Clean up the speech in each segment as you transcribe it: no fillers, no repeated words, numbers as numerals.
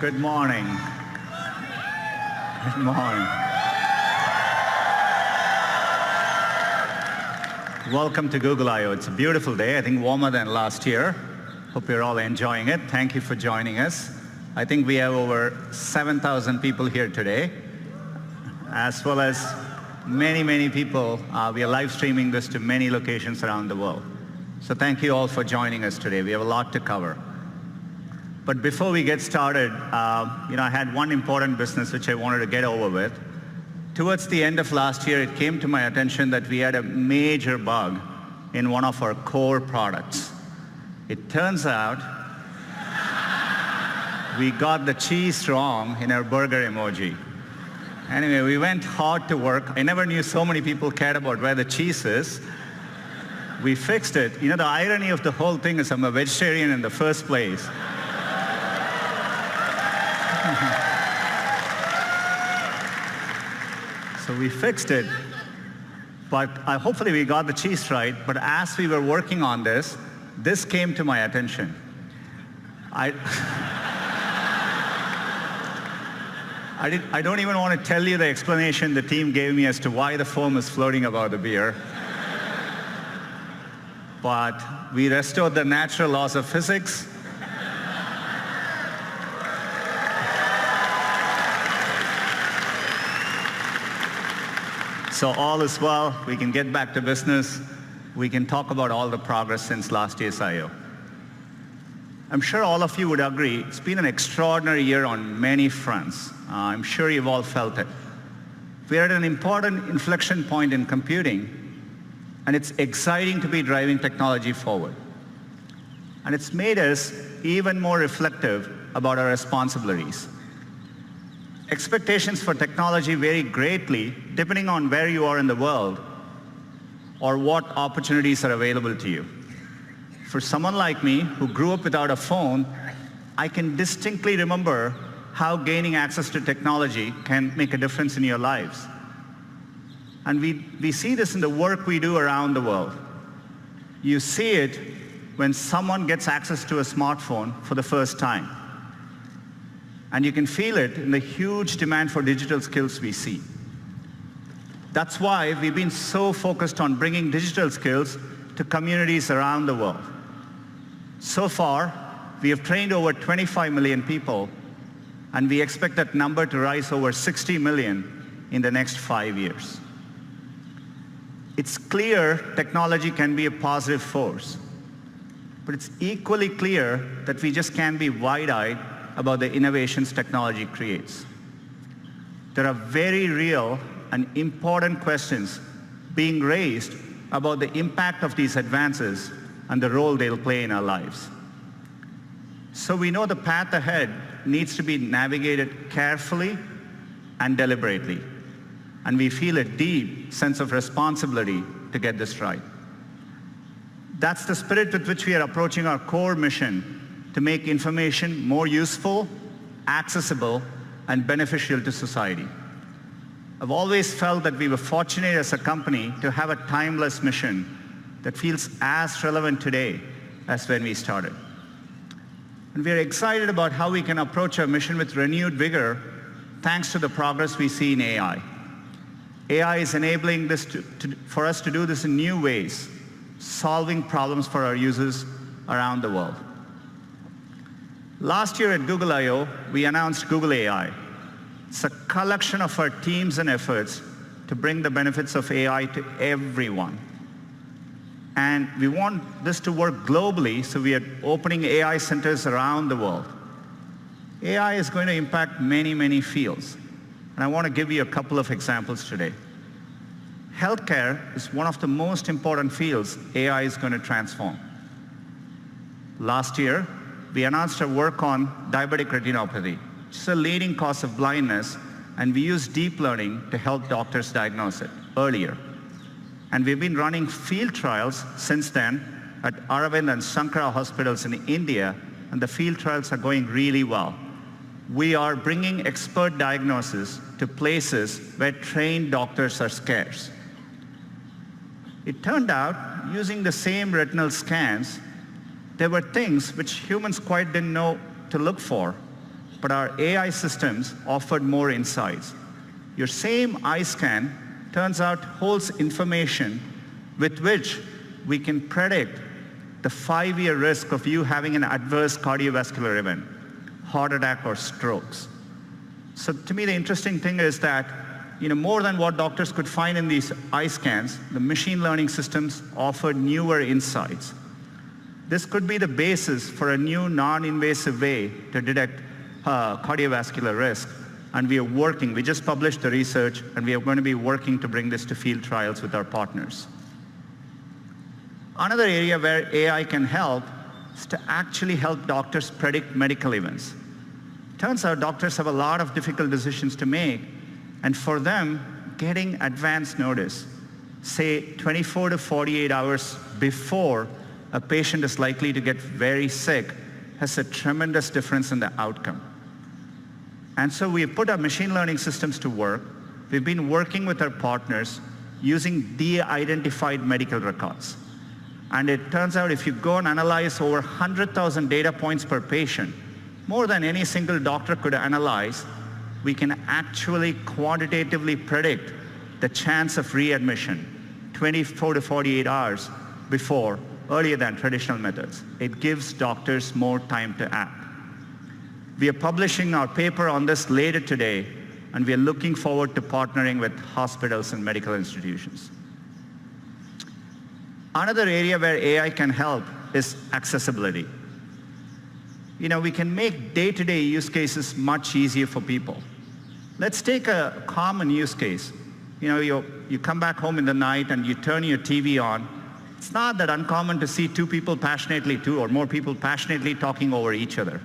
Good morning. Good morning. Welcome to Google I/O. It's a beautiful day, I think warmer than last year. Hope you're all enjoying it. Thank you for joining us. I think we have over 7,000 people here today, as well as many people. We are live streaming this to many locations around the world. So thank you all for joining us today. We have a lot to cover. But before we get started, I had one important business which I wanted to get over with. Towards the end of last year, it came to my attention that we had a major bug in one of our core products. It turns out we got the cheese wrong in our burger emoji. Anyway, we went hard to work. I never knew so many people cared about where the cheese is. We fixed it. The irony of the whole thing is I'm a vegetarian in the first place. So we fixed it, but hopefully we got the cheese right. But as we were working on this came to my attention. I don't even want to tell you the explanation the team gave me as to why the foam is floating above the beer. But we restored the natural laws of physics. So all is well. We can get back to business. We can talk about all the progress since last year's I/O. I'm sure all of you would agree, it's been an extraordinary year on many fronts. I'm sure you've all felt it. We're at an important inflection point in computing, and it's exciting to be driving technology forward. And it's made us even more reflective about our responsibilities. Expectations for technology vary greatly depending on where you are in the world or what opportunities are available to you. For someone like me who grew up without a phone, I can distinctly remember how gaining access to technology can make a difference in your lives. And we see this in the work we do around the world. You see it when someone gets access to a smartphone for the first time. And you can feel it in the huge demand for digital skills we see. That's why we've been so focused on bringing digital skills to communities around the world. So far, we have trained over 25 million people, and we expect that number to rise over 60 million in the next 5 years. It's clear technology can be a positive force, but it's equally clear that we just can't be wide-eyed about the innovations technology creates. There are very real and important questions being raised about the impact of these advances and the role they'll play in our lives. So we know the path ahead needs to be navigated carefully and deliberately, and we feel a deep sense of responsibility to get this right. That's the spirit with which we are approaching our core mission to make information more useful, accessible, and beneficial to society. I've always felt that we were fortunate as a company to have a timeless mission that feels as relevant today as when we started. And we're excited about how we can approach our mission with renewed vigor thanks to the progress we see in AI. AI is enabling this for us to do this in new ways, solving problems for our users around the world. Last year at Google I/O, we announced Google AI. It's a collection of our teams and efforts to bring the benefits of AI to everyone. And we want this to work globally, so we are opening AI centers around the world. AI is going to impact many fields, and I want to give you a couple of examples today. Healthcare is one of the most important fields AI is going to transform. Last year, we announced our work on diabetic retinopathy, which is a leading cause of blindness, and we use deep learning to help doctors diagnose it earlier. And we've been running field trials since then at Aravind and Sankara hospitals in India, and the field trials are going really well. We are bringing expert diagnosis to places where trained doctors are scarce. It turned out, using the same retinal scans, there were things which humans quite didn't know to look for, but our AI systems offered more insights. Your same eye scan turns out holds information with which we can predict the 5-year risk of you having an adverse cardiovascular event, heart attack or strokes. So to me, the interesting thing is that more than what doctors could find in these eye scans, the machine learning systems offered newer insights. This could be the basis for a new non-invasive way to detect cardiovascular risk. And we just published the research, and we are going to be working to bring this to field trials with our partners. Another area where AI can help is to actually help doctors predict medical events. Turns out doctors have a lot of difficult decisions to make, and for them, getting advance notice, say 24 to 48 hours before a patient is likely to get very sick, has a tremendous difference in the outcome. And so we've put our machine learning systems to work. We've been working with our partners using de-identified medical records. And it turns out if you go and analyze over 100,000 data points per patient, more than any single doctor could analyze, we can actually quantitatively predict the chance of readmission 24 to 48 hours before, earlier than traditional methods. It gives doctors more time to act. We are publishing our paper on this later today, and we are looking forward to partnering with hospitals and medical institutions. Another area where AI can help is accessibility. We can make day-to-day use cases much easier for people. Let's take a common use case. You come back home in the night and you turn your TV on. It's not that uncommon to see two or more people passionately talking over each other.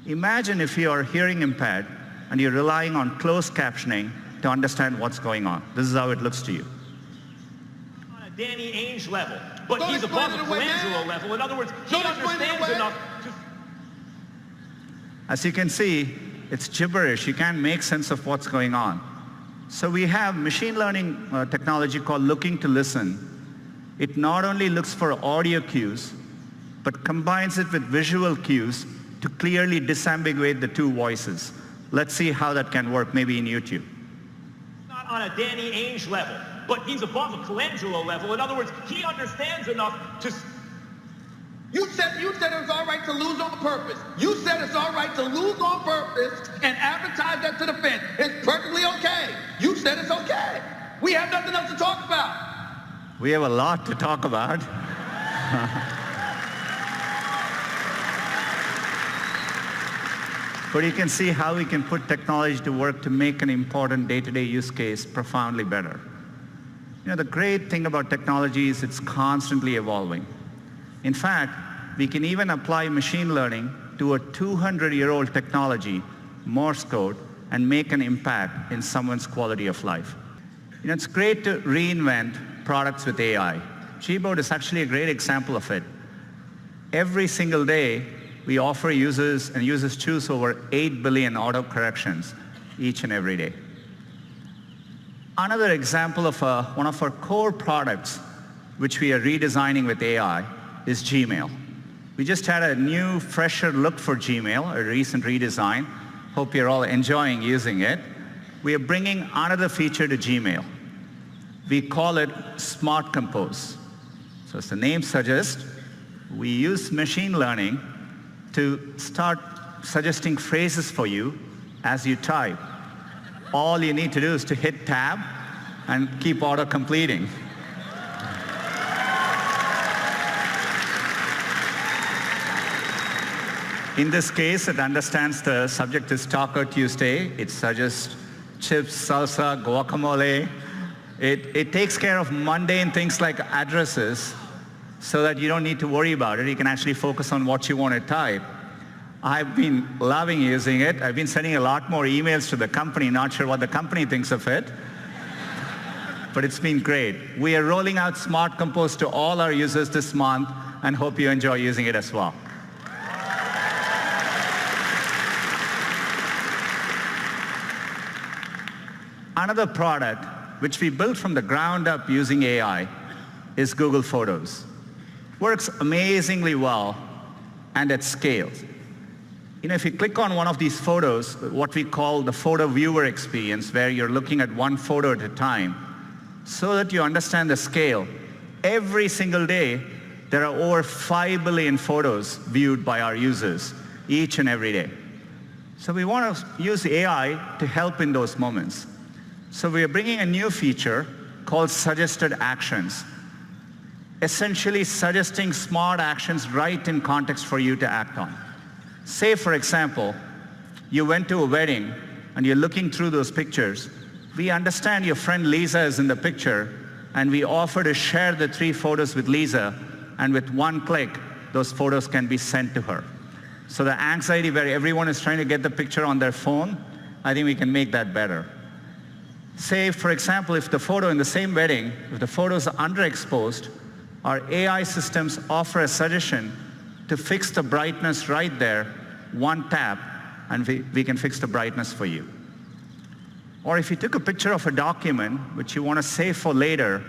Imagine if you are hearing impaired and you're relying on closed captioning to understand what's going on. This is how it looks to you. On a Danny Ainge level, but he's above a Colangelo level. In other words, he understands enough to... As you can see, it's gibberish. You can't make sense of what's going on. So we have machine learning technology called Looking to Listen. It not only looks for audio cues, but combines it with visual cues to clearly disambiguate the two voices. Let's see how that can work, maybe in YouTube. Not on a Danny Ainge level, but he's above a Colangelo level. In other words, he understands enough to... You said it was all right to lose on purpose. You said it's all right to lose on purpose and advertise that to the fans. It's perfectly okay. You said it's okay. We have nothing else to talk about. We have a lot to talk about. But you can see how we can put technology to work to make an important day-to-day use case profoundly better. The great thing about technology is it's constantly evolving. In fact, we can even apply machine learning to a 200-year-old technology, Morse code, and make an impact in someone's quality of life. It's great to reinvent products with AI. Gboard is actually a great example of it. Every single day, we offer users, and users choose over 8 billion auto-corrections each and every day. Another example of one of our core products, which we are redesigning with AI, is Gmail. We just had a new, fresher look for Gmail, a recent redesign. Hope you're all enjoying using it. We are bringing another feature to Gmail. We call it Smart Compose. So as the name suggests, we use machine learning to start suggesting phrases for you as you type. All you need to do is to hit tab and keep auto-completing. In this case, it understands the subject is Taco Tuesday. It suggests chips, salsa, guacamole. It takes care of mundane things like addresses so that you don't need to worry about it. You can actually focus on what you want to type. I've been loving using it. I've been sending a lot more emails to the company, not sure what the company thinks of it. But it's been great. We are rolling out Smart Compose to all our users this month and hope you enjoy using it as well. Another product which we built from the ground up using AI is Google Photos. Works amazingly well and at scale. If you click on one of these photos, what we call the photo viewer experience, where you're looking at one photo at a time, so that you understand the scale, every single day, there are over 5 billion photos viewed by our users, each and every day. So we want to use AI to help in those moments. So we are bringing a new feature called Suggested Actions, essentially suggesting smart actions right in context for you to act on. Say, for example, you went to a wedding and you're looking through those pictures. We understand your friend Lisa is in the picture, and we offer to share the 3 photos with Lisa, and with one click, those photos can be sent to her. So the anxiety where everyone is trying to get the picture on their phone, I think we can make that better. Say, for example, if the photo in the same wedding, if the photo is underexposed, our AI systems offer a suggestion to fix the brightness right there, one tap, and we can fix the brightness for you. Or if you took a picture of a document which you want to save for later,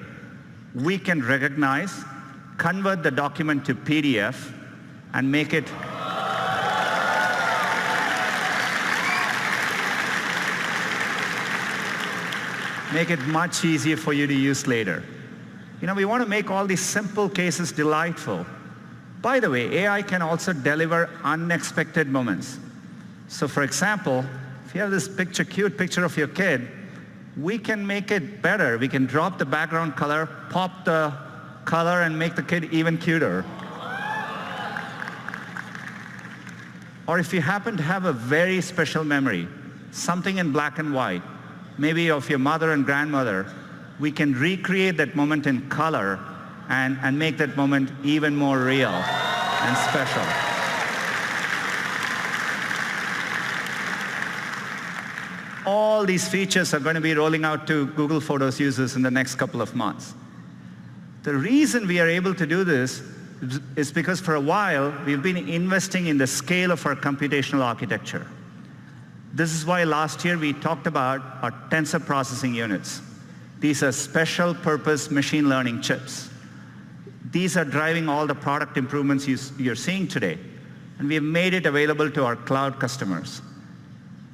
we can recognize, convert the document to PDF, and make it much easier for you to use later. We want to make all these simple cases delightful. By the way, AI can also deliver unexpected moments. So for example, if you have this cute picture of your kid, we can make it better. We can drop the background color, pop the color, and make the kid even cuter. Or if you happen to have a very special memory, something in black and white, maybe of your mother and grandmother, we can recreate that moment in color and make that moment even more real and special. All these features are going to be rolling out to Google Photos users in the next couple of months. The reason we are able to do this is because for a while, we've been investing in the scale of our computational architecture. This is why last year we talked about our tensor processing units. These are special purpose machine learning chips. These are driving all the product improvements you're seeing today. And we have made it available to our cloud customers.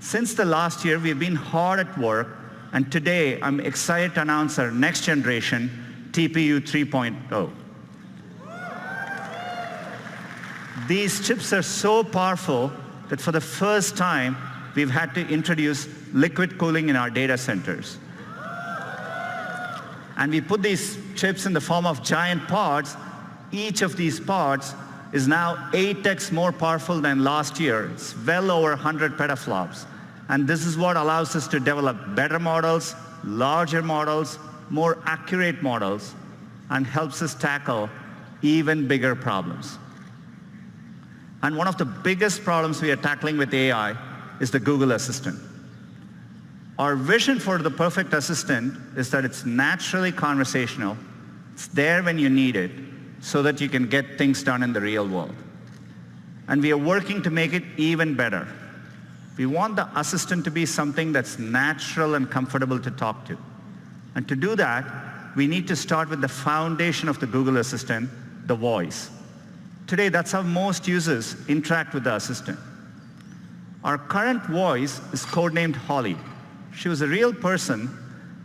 Since the last year, we've been hard at work, and today I'm excited to announce our next generation TPU 3.0. These chips are so powerful that for the first time, we've had to introduce liquid cooling in our data centers. And we put these chips in the form of giant pods. Each of these pods is now 8x more powerful than last year. It's well over 100 petaflops. And this is what allows us to develop better models, larger models, more accurate models, and helps us tackle even bigger problems. And one of the biggest problems we are tackling with AI is the Google Assistant. Our vision for the perfect assistant is that it's naturally conversational, it's there when you need it, so that you can get things done in the real world. And we are working to make it even better. We want the assistant to be something that's natural and comfortable to talk to. And to do that, we need to start with the foundation of the Google Assistant, the voice. Today, that's how most users interact with the assistant. Our current voice is codenamed Holly. She was a real person.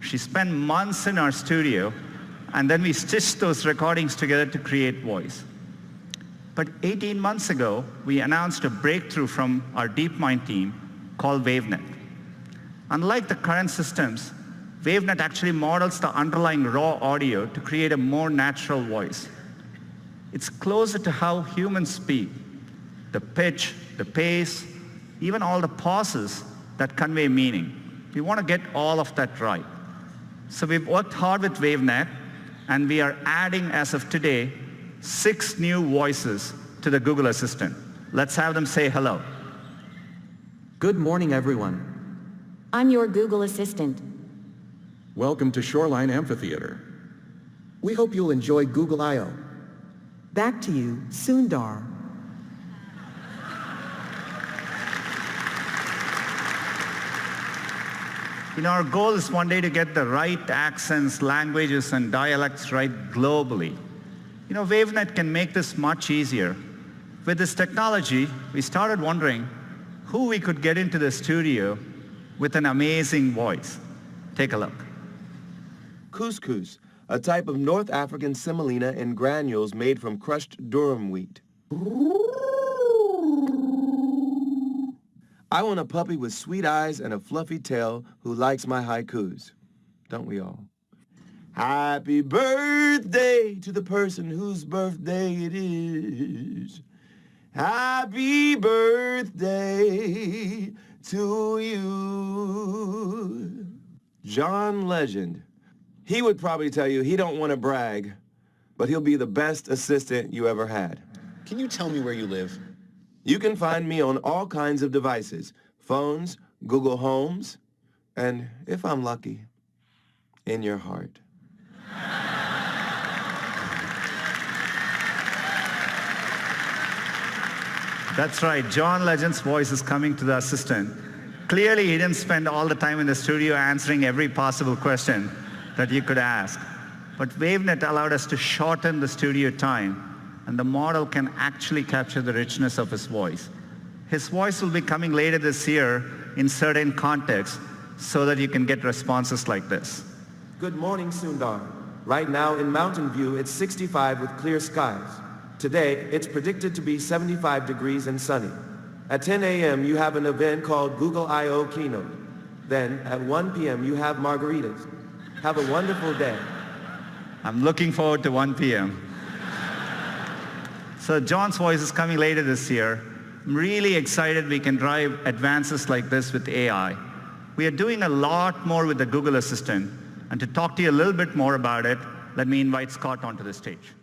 She spent months in our studio, and then we stitched those recordings together to create voice. But 18 months ago, we announced a breakthrough from our DeepMind team called WaveNet. Unlike the current systems, WaveNet actually models the underlying raw audio to create a more natural voice. It's closer to how humans speak. The pitch, the pace, even all the pauses that convey meaning. We want to get all of that right. So we've worked hard with WaveNet, and we are adding, as of today, 6 new voices to the Google Assistant. Let's have them say hello. Good morning, everyone. I'm your Google Assistant. Welcome to Shoreline Amphitheater. We hope you'll enjoy Google I/O. Back to you, Sundar. Our goal is one day to get the right accents, languages, and dialects right globally. WaveNet can make this much easier. With this technology, we started wondering, who we could get into the studio with an amazing voice. Take a look. Couscous, a type of North African semolina in granules made from crushed durum wheat. I want a puppy with sweet eyes and a fluffy tail who likes my haikus. Don't we all? Happy birthday to the person whose birthday it is. Happy birthday to you. John Legend. He would probably tell you he don't want to brag, but he'll be the best assistant you ever had. Can you tell me where you live? You can find me on all kinds of devices, phones, Google Homes, and if I'm lucky, in your heart. That's right, John Legend's voice is coming to the assistant. Clearly, he didn't spend all the time in the studio answering every possible question that you could ask. But WaveNet allowed us to shorten the studio time, and the model can actually capture the richness of his voice. His voice will be coming later this year in certain contexts so that you can get responses like this. Good morning, Sundar. Right now in Mountain View, it's 65 with clear skies. Today, it's predicted to be 75 degrees and sunny. At 10 a.m., you have an event called Google I/O Keynote. Then, at 1 p.m., you have margaritas. Have a wonderful day. I'm looking forward to 1 p.m. So John's voice is coming later this year. I'm really excited we can drive advances like this with AI. We are doing a lot more with the Google Assistant. And to talk to you a little bit more about it, let me invite Scott onto the stage.